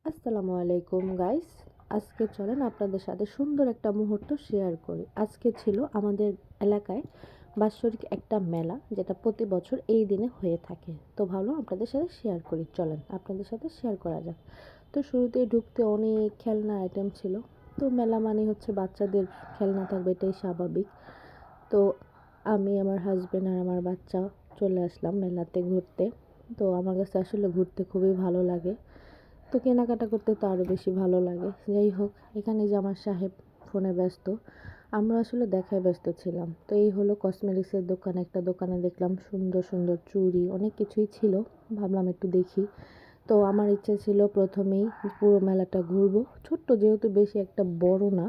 আসসালামু আলাইকুম গাইস। আজকে চলেন আপনাদের সাথে সুন্দর একটা মুহূর্ত শেয়ার করি। আজকে ছিল আমাদের এলাকায় বাৎসরিক একটা মেলা, যেটা প্রতি বছর এই দিনে হয়ে থাকে। তো ভাবলাম আপনাদের সাথে শেয়ার করি, চলেন আপনাদের সাথে শেয়ার করা যাক। তো শুরুতেই ঢুকতে অনেক খেলনা আইটেম ছিল। তো মেলা মানে হচ্ছে বাচ্চাদের খেলনা থাকবে, এটাই স্বাভাবিক। তো আমি, আমার হাজব্যান্ড আর আমার বাচ্চা চলে আসলাম মেলাতে ঘুরতে। তো আমার কাছে আসলে ঘুরতে খুবই ভালো লাগে, তো কেনাকাটা করতে তো আরও বেশি ভালো লাগে। যাই হোক, এখানে যে আমার সাহেব ফোনে ব্যস্ত, আমরা আসলে দেখায় ব্যস্ত ছিলাম। তো এই হলো কসমেটিক্সের দোকান, একটা দোকানে দেখলাম সুন্দর সুন্দর চুড়ি, অনেক কিছুই ছিল। ভাবলাম একটু দেখি। তো আমার ইচ্ছে ছিল প্রথমেই পুরো মেলাটা ঘুরবো, ছোট্ট যেহেতু, বেশি একটা বড় না।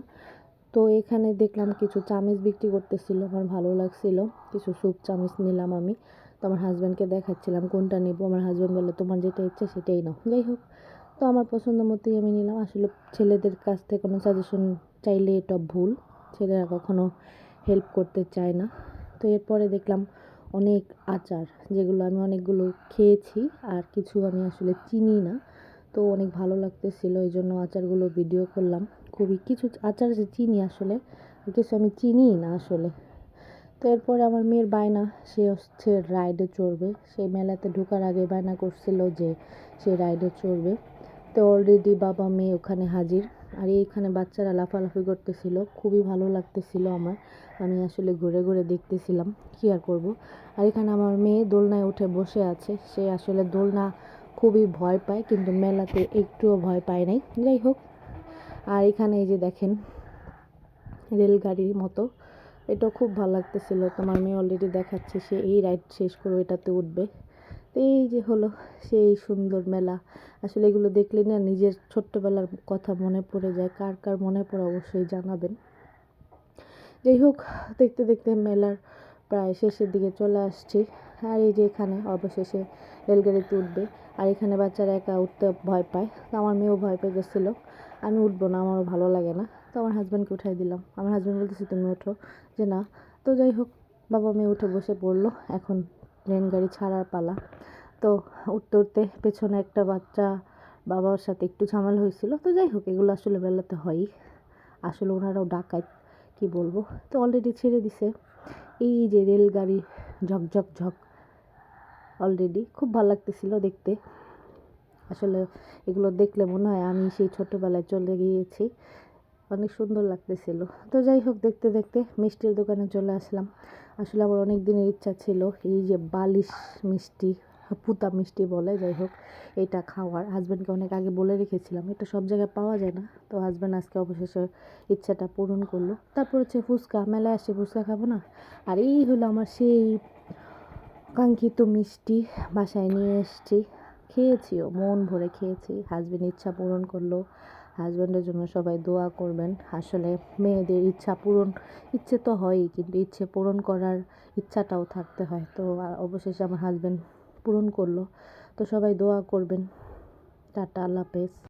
তো এখানে দেখলাম কিছু চামিচ বিক্রি করতেছিল, আমার ভালো লাগছিল। কিছু স্যুপ চামিচ নিলাম আমি। তো আমার হাজব্যান্ডকে দেখাচ্ছিলাম কোনটা নেব। আমার হাজব্যান্ড বললো তোমার যেটা ইচ্ছে সেটাই নাও। যাই হোক, তো আমার পছন্দ মতোই আমি নিলাম। আসলে ছেলেদের কাছ থেকে কোনো সাজেশন চাইলে এটা ভুল, ছেলেরা কখনো হেল্প করতে চায় না। তো এরপরে দেখলাম অনেক আচার, যেগুলো আমি অনেকগুলো খেয়েছি, আর কিছু আমি আসলে চিনি না। তো অনেক ভালো লাগতেছিল, এই জন্য আচারগুলো ভিডিও করলাম। খুবই কিছু আচার যে চিনি আসলে, আর কিছু আমি চিনিই না আসলে। তো এরপরে আমার মেয়ের বায়না, সে হচ্ছে রাইডে চড়বে। সেই মেলাতে ঢোকার আগে বায়না করছিল যে সে রাইডে চড়বে। তো অলরেডি বাবা মেয়ে ওখানে হাজির, আর এইখানে বাচ্চারা লাফালাফি করতেছিল, খুবই ভালো লাগতেছিল আমার। আমি আসলে ঘুরে ঘুরে দেখতেছিলাম, কী আর করবো। আর এখানে আমার মেয়ে দোলনায় উঠে বসে আছে। সে আসলে দোলনা খুবই ভয় পায়, কিন্তু মেলাতে একটুও ভয় পায় নাই। যাই হোক, আর এখানে এই যে দেখেন রেলগাড়ির মতো, এটাও খুব ভালো লাগতেছিল। তোমার মেয়ে অলরেডি দেখাচ্ছে সে এই রাইড শেষ করে এটাতে উঠবে। তো এই যে হলো সেই সুন্দর মেলা। আসলে এগুলো দেখলে না নিজের ছোট্টবেলার কথা মনে পড়ে যায়। কার কার মনে পড়ে অবশ্যই জানাবেন। যাই হোক, দেখতে দেখতে মেলার প্রায় শেষের দিকে চলে আসছি। আর এই যে এখানে অবশেষে রেলগাড়িতে উঠবে। আর এখানে বাচ্চারা একা উঠতে ভয় পায়, তো আমার মেয়েও ভয় পেয়ে গেছিলো। আমি উঠবো না, আমারও ভালো লাগে না। তো আমার হাজব্যান্ডকে উঠাই দিলাম। আমার হাজব্যান্ড বলতেছে তুমি ওঠো, যে না। তো যাই হোক, বাবা মেয়ে উঠে বসে পড়লো। এখন ট্রেন গাড়ি ছাড়ার পালা। তো উঠতে উঠতে পেছনে একটা বাচ্চা বাবার সাথে একটু ঝামেলা হয়েছিল। তো যাই হোক, এগুলো আসলে বেলাতে হয়ই, আসলে ওনারাও ডাকায়, কি বলবো। তো অলরেডি ছেড়ে দিছে। এই যে রেলগাড়ি ঝকঝক ঝক, অলরেডি খুব ভালো লাগতেছিল দেখতে। আসলে এগুলো দেখলে মনে হয় আমি সেই ছোটোবেলায় চলে গিয়েছি, অনেক সুন্দর লাগতেছিল। তো যাই হোক, দেখতে দেখতে মিষ্টির দোকানে চলে আসলাম। আসলে আমার অনেক দিনের ইচ্ছা ছিল এই যে বালিশ মিষ্টি, পুতা মিষ্টি বলে, যাই হোক, এটা খাওয়ার। হাজব্যান্ডকে অনেক আগে বলে রেখেছিলাম, এটা সব জায়গায় পাওয়া যায় না। তো হাজব্যান্ড আজকে অবশেষে ইচ্ছাটা পূরণ করলো। তারপর হচ্ছে ফুচকা, মেলায় আসি ফুচকা খাবো না। আর এই হলো আমার সেই কাঙ্ক্ষিত মিষ্টি, বাসায় নিয়ে এসেছি, খেয়েছিও, মন ভরে খেয়েছি। হাজব্যান্ড ইচ্ছা পূরণ করলো। হাজব্যান্ডের জন্য সবাই দোয়া করবেন। আসলে মেয়েদের ইচ্ছা পূরণ, ইচ্ছে তো হয়ই, কিন্তু ইচ্ছে পূরণ করার ইচ্ছাটাও থাকতে হয়। তো অবশেষে আমার হাজব্যান্ড পূরণ করলো। তো সবাই দোয়া করবেন। টাটা, আল্লাহ হাফেজ।